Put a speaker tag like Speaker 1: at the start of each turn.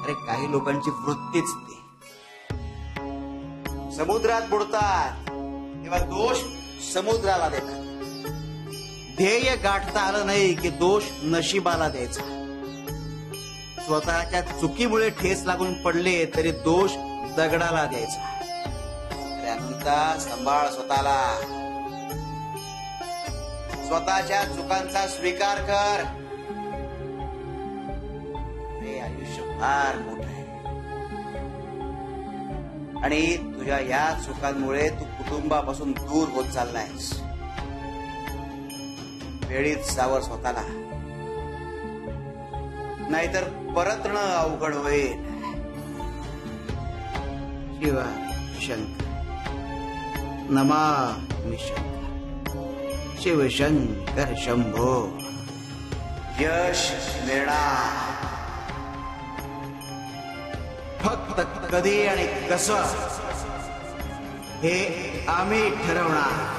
Speaker 1: अरे काही लोकांची वृत्तीच ती. समुद्रात बुडतात तेव्हा दोष समुद्राला देतात. ध्येय गाठता आलं नाही की दोष नशिबाला द्यायचा. स्वतःच्या चुकीमुळे ठेस लागून पडले तरी दोष दगडाला द्यायचा. त्यानंतर सांभाळ स्वतःला. स्वतःच्या चुकांचा स्वीकार कर. हे आयुष्य फार मोठं आहे आणि तुझ्या या चुकांमुळे तू कुटुंबापासून दूर होत चाललायस. वेळीच सावर स्वतःला, नाहीतर परतणं अवघड होईल. शिवा शंकर नमामि शंकर. शिवशंकर शंभो. यश मिळणार फक्त कधी आणि कसं हे आम्ही ठरवणार.